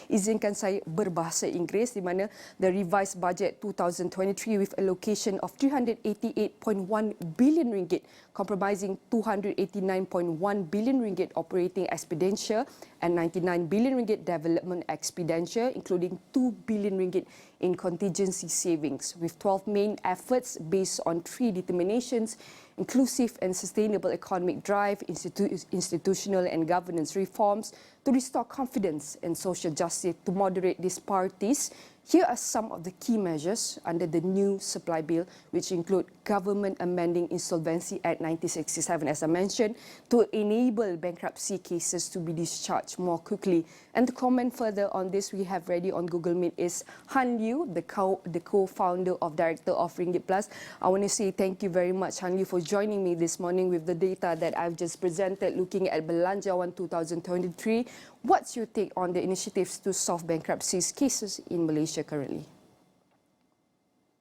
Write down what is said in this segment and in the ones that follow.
izinkan saya berbahasa Inggeris, di mana the revised budget 2023 with allocation of 388.1 billion ringgit, comprising 289.1 billion ringgit operating expenditure and 99 billion ringgit development expenditure, including 2 billion ringgit in contingency savings, with 12 main efforts based on 3 determinations: inclusive and sustainable economic drive, institutional and governance reforms to restore confidence and social justice to moderate disparities. Here are some of the key measures under the new supply bill, which include Government Amending Insolvency Act 1967, as I mentioned, to enable bankruptcy cases to be discharged more quickly. And to comment further on this, we have ready on Google Meet is Han Liu, the co-founder of Director of Ringgit Plus. I want to say thank you very much, Han Liu, for joining me this morning with the data that I've just presented, looking at Belanjawan 2023. What's your take on the initiatives to solve bankruptcy cases in Malaysia currently?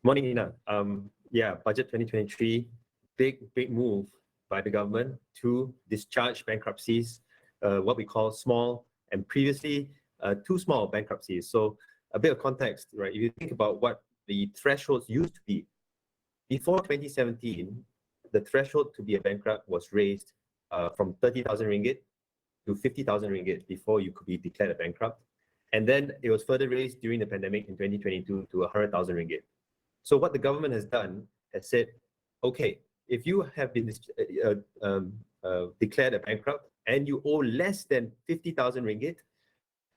Morning, Ina. Budget 2023, big move by the government to discharge bankruptcies, what we call small and previously too small bankruptcies. So a bit of context, right? If you think about what the thresholds used to be, before 2017, the threshold to be a bankrupt was raised from 30,000 ringgit to 50,000 ringgit before you could be declared a bankrupt. And then it was further raised during the pandemic in 2022 to 100,000 ringgit. So what the government has done has said, okay, if you have been declared a bankrupt and you owe less than 50,000 ringgit,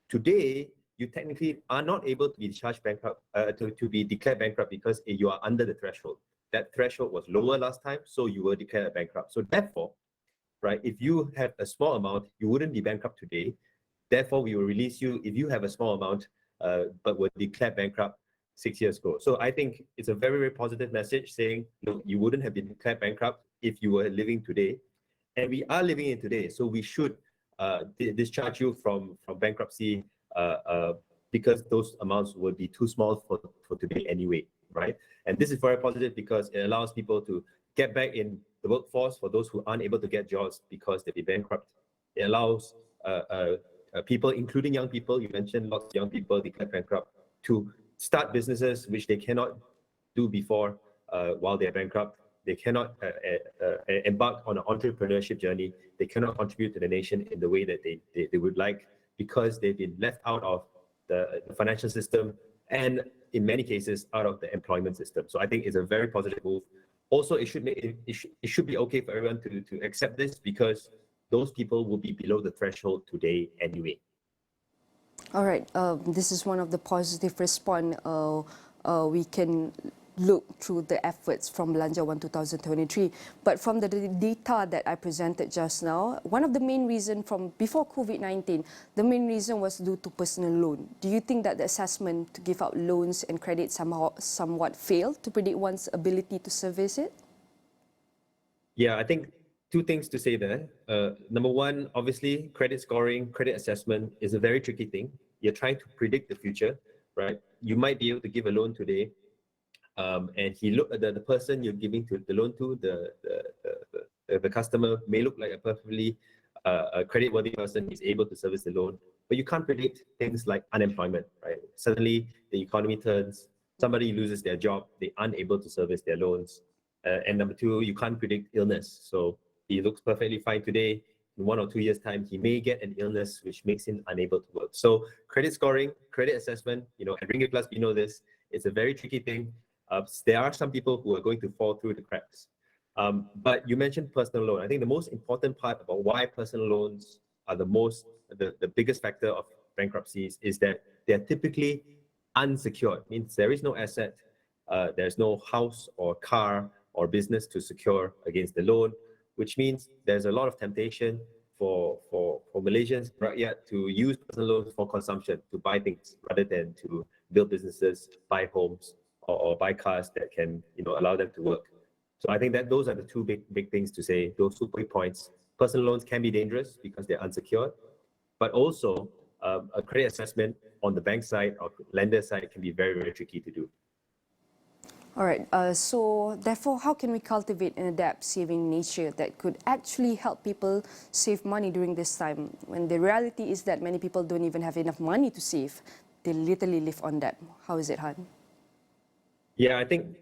today you technically are not able to be discharged bankrupt, to be declared bankrupt because you are under the threshold. That threshold was lower last time, so you were declared a bankrupt. So therefore, right, if you have a small amount, you wouldn't be bankrupt today. Therefore, we will release you if you have a small amount, but were declared bankrupt 6 years ago. So I think it's a very, very positive message saying, look, you wouldn't have been declared bankrupt if you were living today. And we are living in today, so we should discharge you from bankruptcy because those amounts would be too small for today anyway, right? And this is very positive because it allows people to get back in the workforce for those who aren't able to get jobs because they've been bankrupt. It allows people, including young people, you mentioned lots of young people declared bankrupt, to start businesses which they cannot do before while they're bankrupt. They cannot embark on an entrepreneurship journey. They cannot contribute to the nation in the way that they would like because they've been left out of the financial system and in many cases out of the employment system. So I think it's a very positive move. Also, it should be okay for everyone to accept this because those people will be below the threshold today anyway. All right, this is one of the positive response we can look through the efforts from Belanjawan 2023. But from the data that I presented just now, one of the main reasons from before COVID-19, the main reason was due to personal loan. Do you think that the assessment to give out loans and credit somewhat failed to predict one's ability to service it? Yeah, I think two things to say there. Number one, obviously, credit scoring, credit assessment is a very tricky thing. You're trying to predict the future, right? You might be able to give a loan today, and the person you're giving the loan to, the customer may look like a perfectly creditworthy person. He's able to service the loan, but you can't predict things like unemployment, right? Suddenly the economy turns, somebody loses their job, they're unable to service their loans. And number two, you can't predict illness. So he looks perfectly fine today. In 1 or 2 years' time, he may get an illness which makes him unable to work. So credit scoring, credit assessment, at Ringgit Plus, we know this. It's a very tricky thing. There are some people who are going to fall through the cracks. But you mentioned personal loan. I think the most important part about why personal loans are the biggest factor of bankruptcies is that they're typically unsecured. It means there is no asset, there's no house or car or business to secure against the loan, which means there's a lot of temptation for Malaysians to use personal loans for consumption, to buy things rather than to build businesses, buy homes, or buy cars that can allow them to work. So I think that those are the two big things to say, those 2 big points. Personal loans can be dangerous because they're unsecured, but also a credit assessment on the bank side or lender side can be very, very tricky to do. All right. So therefore, how can we cultivate and adapt saving nature that could actually help people save money during this time? When the reality is that many people don't even have enough money to save. They literally live on that. How is it, Han? Yeah, I think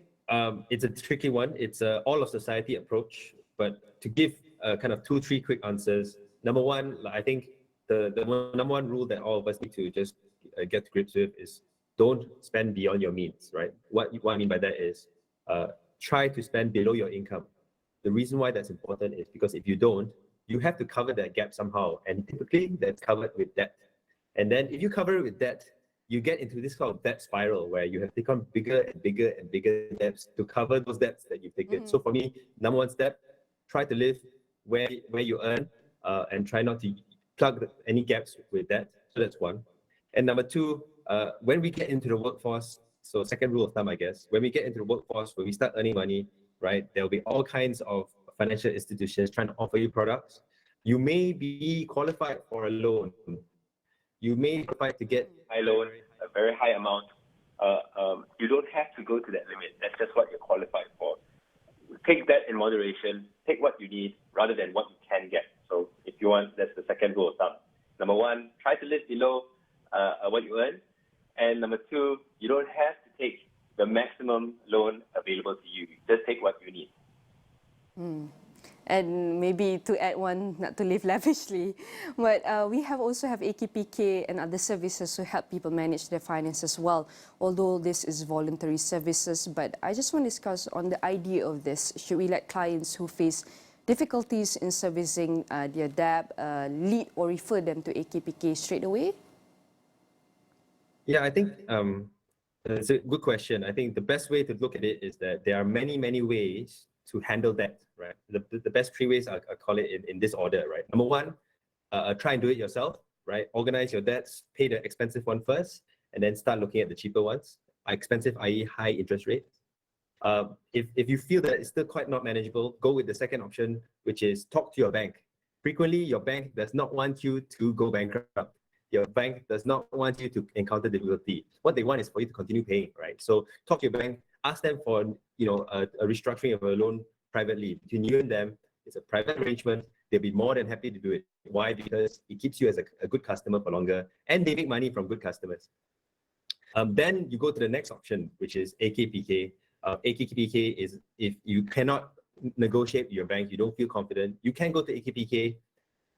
it's a tricky one. It's a all of society approach. But to give kind of 2, 3 quick answers. Number one, I think the number one rule that all of us need to just get to grips with is don't spend beyond your means, right? What I mean by that is try to spend below your income. The reason why that's important is because if you don't, you have to cover that gap somehow. And typically that's covered with debt. And then if you cover it with debt, you get into this kind of debt spiral where you have taken bigger and bigger and bigger debts to cover those debts that you've taken. So for me, number one step, try to live where you earn and try not to plug any gaps with that. So that's one. And number two, when we get into the workforce, so second rule of thumb, I guess, when we get into the workforce, when we start earning money, right, there'll be all kinds of financial institutions trying to offer you products. You may be qualified for a loan. You may qualify to get a loan, a very high amount. You don't have to go to that limit. That's just what you're qualified for. Take that in moderation. Take what you need rather than what you can get. So if you want, that's the second rule of thumb. Number one, try to live below what you earn. And number two, you don't have to take the maximum loan available to you. Just take what you need. And maybe to add one, not to live lavishly, but we also have AKPK and other services to help people manage their finances well. Although this is voluntary services, but I just want to discuss on the idea of this. Should we let clients who face difficulties in servicing their debt lead or refer them to AKPK straight away? Yeah, I think it's a good question. I think the best way to look at it is that there are many, many ways to handle that, right? The best 3 ways, I call it in this order, right? Number one, try and do it yourself, right? Organize your debts, pay the expensive one first, and then start looking at the cheaper ones. Expensive, i.e. high interest rates. If you feel that it's still quite not manageable, go with the second option, which is talk to your bank. Frequently, your bank does not want you to go bankrupt. Your bank does not want you to encounter difficulty. What they want is for you to continue paying, right? So talk to your bank, ask them for a restructuring of a loan privately between you and them. It's a private arrangement. They'll be more than happy to do it. Why? Because it keeps you as a good customer for longer, and they make money from good customers. Then you go to the next option, which is AKPK. AKPK is if you cannot negotiate with your bank, you don't feel confident, you can go to AKPK,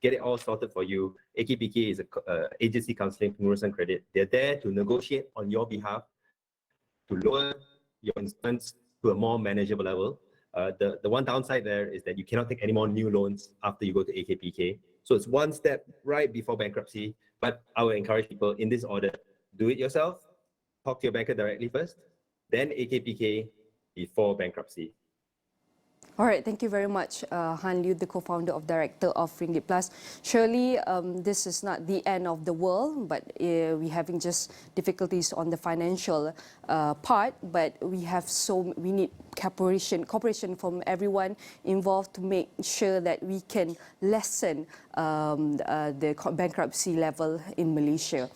get it all sorted for you. AKPK is a agency counseling pengurusan credit. They're there to negotiate on your behalf to lower your installments to a more manageable level. The one downside there is that you cannot take any more new loans after you go to AKPK. So it's one step right before bankruptcy. But I would encourage people in this order: do it yourself, talk to your banker directly first, then AKPK before bankruptcy. All right, thank you very much, Han Liu, the co-founder of Director of Ringgit Plus. Surely this is not the end of the world, but we're having just difficulties on the financial part, but we need cooperation from everyone involved to make sure that we can lessen the bankruptcy level in Malaysia.